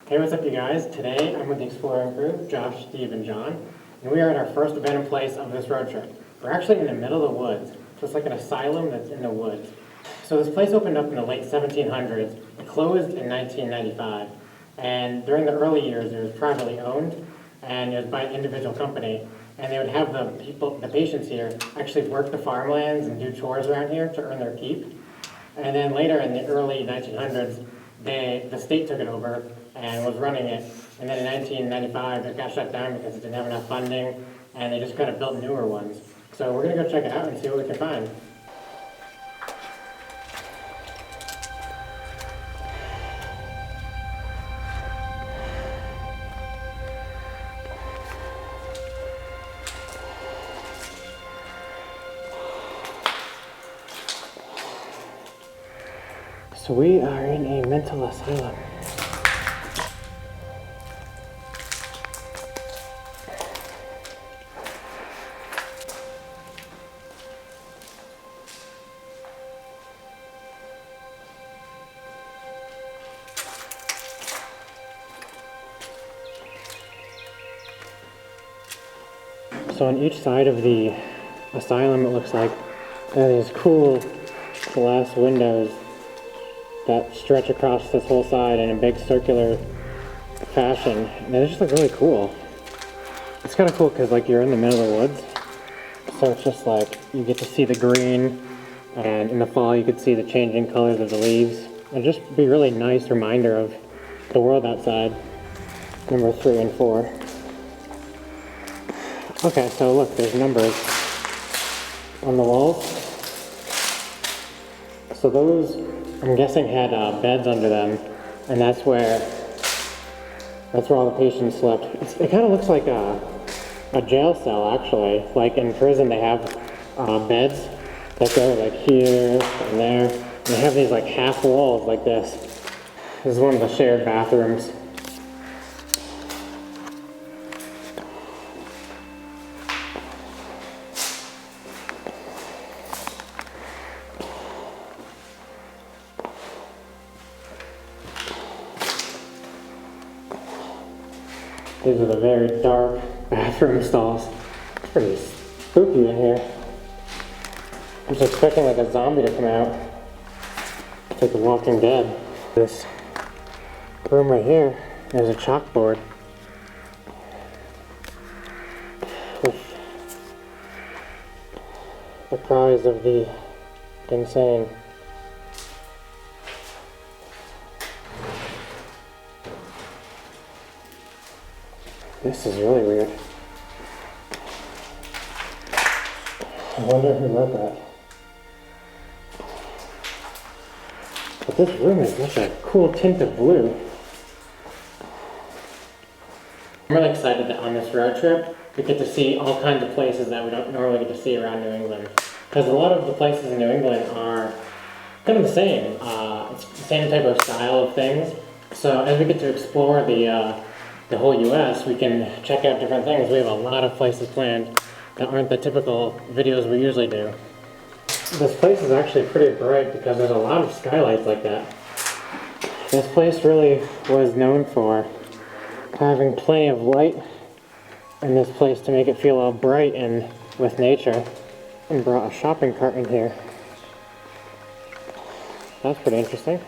Hey, what's up you guys? Today I'm with the Exploring Crew, Josh, Steve, and John, and we are at our first abandoned place of this road trip. We're actually in the middle of the woods, so it's like an asylum that's in the woods. So this place opened up in the late 1700s, it closed in 1995, and during the early years it was privately owned, and it was by an individual company, and they would have the patients here, actually work the farmlands and do chores around here to earn their keep. And then later in the early 1900s, the state took it over and was running it. And then in 1995, it got shut down because it didn't have enough funding, and they just kind of built newer ones. So we're gonna go check it out and see what we can find. So we are in a mental asylum. So on each side of the asylum, it looks like there are these cool glass windows that stretch across this whole side in a big circular fashion. And they just look really cool. It's kind of cool because like you're in the middle of the woods, so it's just like you get to see the green, and in the fall you could see the changing colors of the leaves. It'd just be a really nice reminder of the world outside. Number 3 and 4. Okay, so look, there's numbers on the walls. So those, I'm guessing, had beds under them, and that's where all the patients slept. It kind of looks like a jail cell, actually. Like in prison, they have beds that go like here and there. And they have these like half walls like this. This is one of the shared bathrooms. These are the very dark bathroom stalls. It's pretty spooky in here. I'm just expecting like a zombie to come out. It's like The Walking Dead. This room right here, there's a chalkboard with the cries of the insane. This is really weird. I wonder who wrote that. But this room is such a cool tint of blue. I'm really excited that on this road trip we get to see all kinds of places that we don't normally get to see around New England. Because a lot of the places in New England are kind of the same. It's the same type of style of things. So as we get to explore the whole U.S., we can check out different things. We have a lot of places planned that aren't the typical videos we usually do. This place is actually pretty bright because there's a lot of skylights like that. This place really was known for having plenty of light in this place to make it feel all bright and with nature. And brought a shopping cart in here. That's pretty interesting.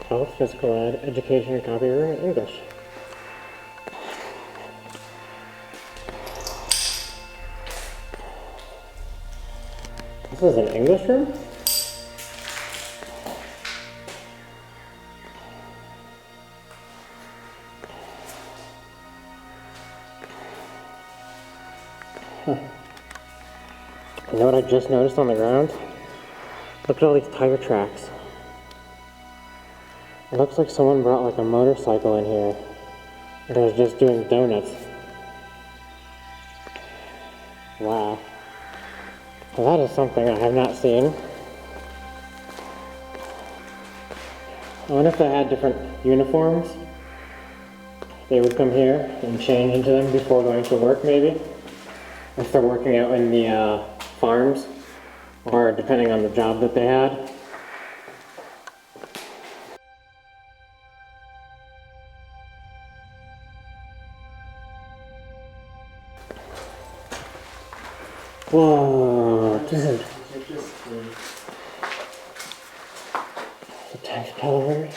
Health, physical ed, education, copy room, and English. This is an English room? Huh. You know what I just noticed on the ground? Look at all these tire tracks. It looks like someone brought like a motorcycle in here and was just doing donuts. Wow. Well, that is something I have not seen. I wonder if they had different uniforms. They would come here and change into them before going to work, maybe. If they're working out in the farms, or depending on the job that they had. Whoa, dude. The tank elevator.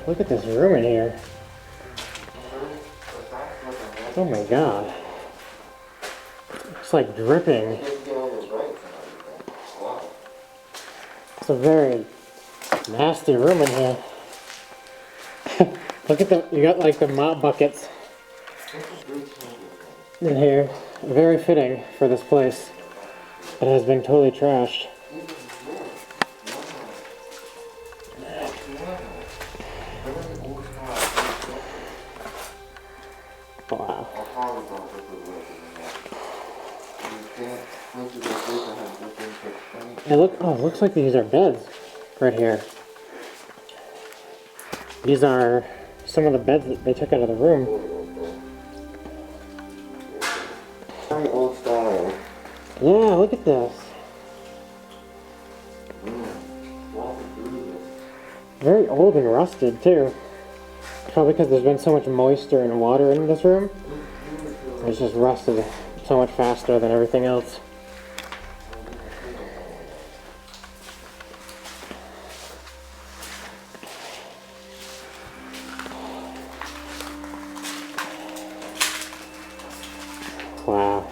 Look at this room in here. Oh my god. It's like dripping. It's a very nasty room in here. Look at you got like the mop buckets in here. Very fitting for this place. It has been totally trashed. Wow. It looks like these are beds right here. These are some of the beds that they took out of the room. Very old style. Yeah, look at this. Very old and rusted too. Probably because there's been so much moisture and water in this room. It's just rusted so much faster than everything else. Wow.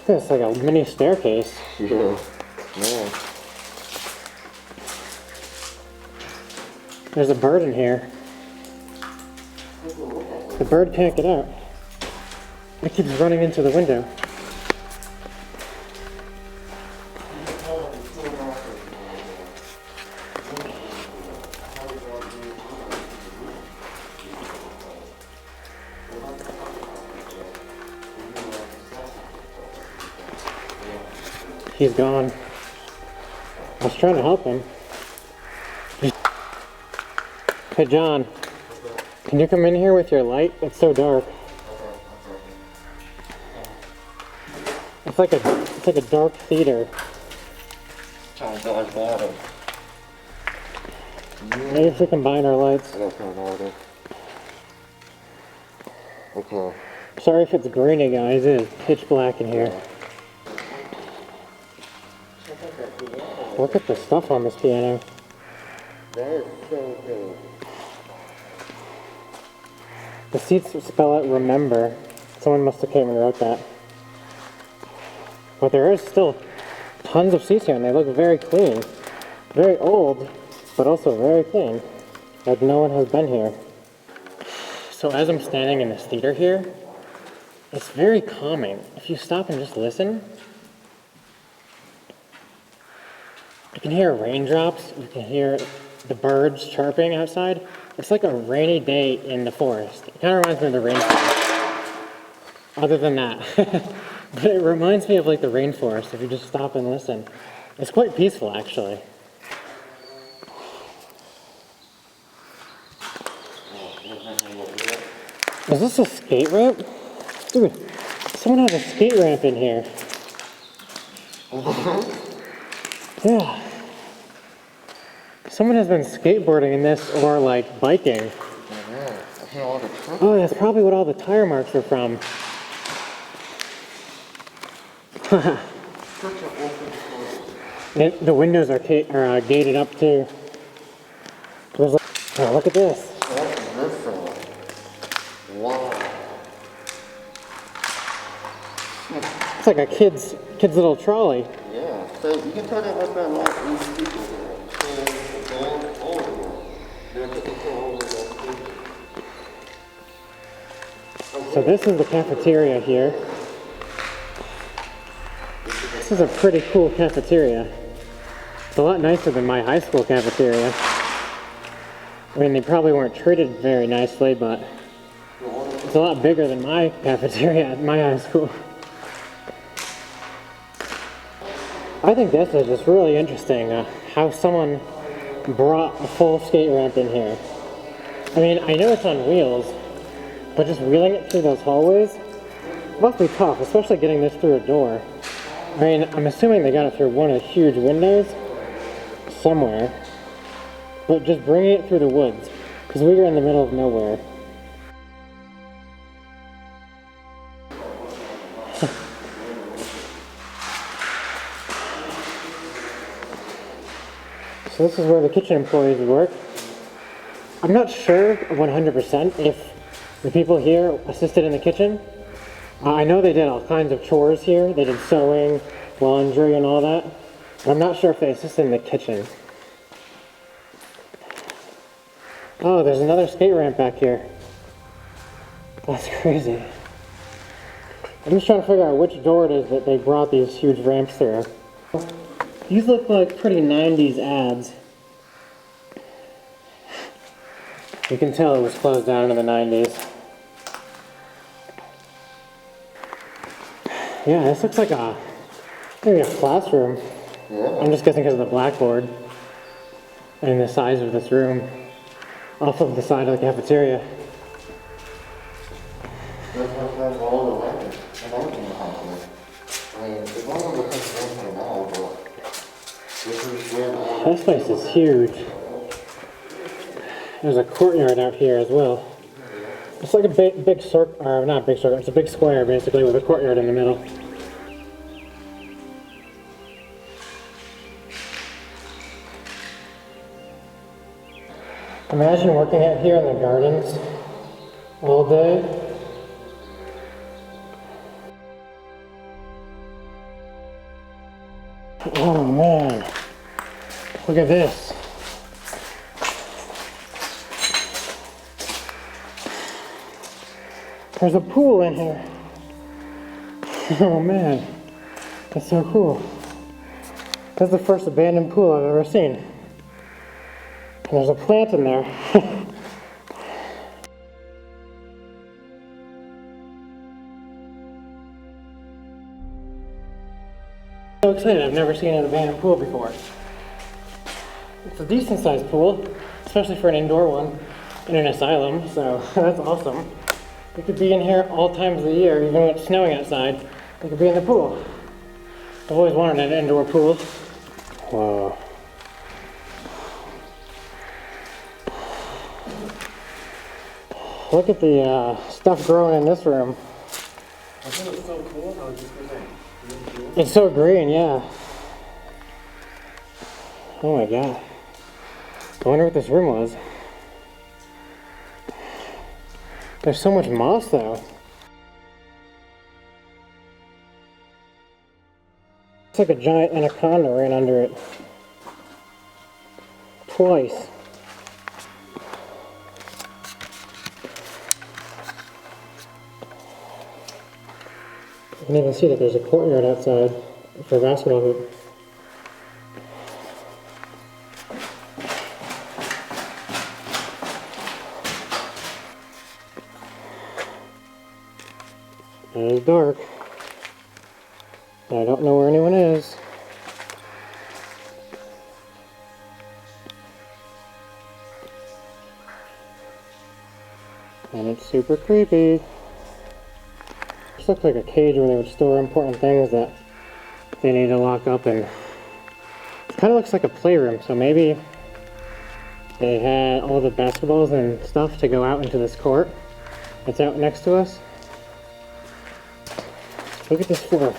It's like a mini staircase. Yeah. Yeah. There's a bird in here. The bird can't get out. It keeps running into the window. He's gone. I was trying to help him. Hey John, can you come in here with your light? It's so dark. It's like a dark theater. Maybe if we combine our lights. Okay. Sorry if it's grainy, guys. It is pitch black in here. Look at the stuff on this piano. That is so good. The seats spell out remember. Someone must have came and wrote that. But there is still tons of seats here and they look very clean. Very old, but also very clean. Like no one has been here. So as I'm standing in this theater here, it's very calming. If you stop and just listen, you can hear raindrops, you can hear the birds chirping outside. It's like a rainy day in the forest. It kind of reminds me of the rainforest. Other than that. But it reminds me of like the rainforest if you just stop and listen. It's quite peaceful actually. Is this a skate ramp? Dude, someone has a skate ramp in here. Yeah. Someone has been skateboarding in this or like biking. Oh, that's probably what all the tire marks are from. The windows are gated up too. Oh, look at this. Wow. It's like a kid's little trolley. Yeah. So you can tell that what's not like these people here. So this is the cafeteria here. This is a pretty cool cafeteria. It's a lot nicer than my high school cafeteria. I mean, they probably weren't treated very nicely, but it's a lot bigger than my cafeteria at my high school. I think this is just really interesting, how someone brought a full skate ramp in here. I mean, I know it's on wheels, but just wheeling it through those hallways must be tough, especially getting this through a door. I mean, I'm assuming they got it through one of the huge windows somewhere, but just bringing it through the woods, because we were in the middle of nowhere. So this is where the kitchen employees would work. I'm not sure 100% if the people here assisted in the kitchen. I know they did all kinds of chores here. They did sewing, laundry, and all that. But I'm not sure if they assisted in the kitchen. Oh, there's another skate ramp back here. That's crazy. I'm just trying to figure out which door it is that they brought these huge ramps through. These look like pretty 90s ads. You can tell it was closed down in the 90s. Yeah, this looks like maybe a classroom. Yeah. I'm just guessing because of the blackboard and the size of this room off of the side of the cafeteria. That's what has all the weapons and everything behind it. I mean, it's one of the things right now, but this is where all This place is huge. There's a courtyard out here as well. It's like a big circle, or not big circle, it's a big square basically with a courtyard in the middle. Imagine working out here in the gardens all day. Oh man, look at this. There's a pool in here. Oh man, that's so cool. That's the first abandoned pool I've ever seen. And there's a plant in there. So excited, I've never seen an abandoned pool before. It's a decent sized pool, especially for an indoor one in an asylum, so that's awesome. We could be in here all times of the year, even when it's snowing outside. We could be in the pool. I've always wanted an indoor pool. Whoa. Look at the stuff growing in this room. I think it's so cool how it's just green. It's so green, yeah. Oh my god. I wonder what this room was. There's so much moss though. It's like a giant anaconda ran under it. Twice. You can even see that there's a courtyard outside for a basketball hoop. It is dark. I don't know where anyone is. And it's super creepy. This looks like a cage where they would store important things that they need to lock up in. It kind of looks like a playroom, so maybe they had all the basketballs and stuff to go out into this court that's out next to us. Look at this floor.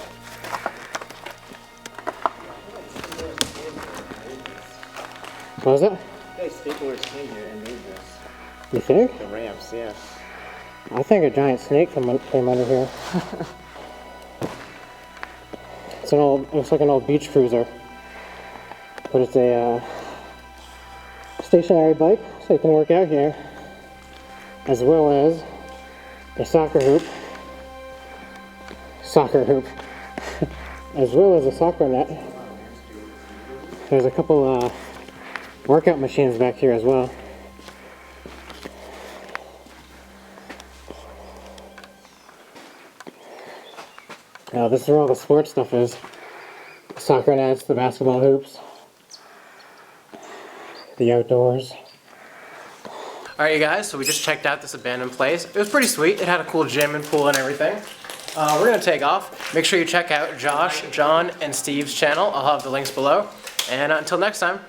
What was that? Hey, staplers came here and made this. You think? The ramps, yeah. I think a giant snake came under here. It looks like an old beach cruiser. But it's a stationary bike, so you can work out here. As well as a soccer hoop. As well as a soccer net. There's a couple workout machines back here as well. Now this is where all the sports stuff is. The soccer nets, the basketball hoops, the outdoors. Alright you guys, so we just checked out this abandoned place. It was pretty sweet. It had a cool gym and pool and everything. We're going to take off. Make sure you check out Josh, John, and Steve's channel. I'll have the links below. And until next time.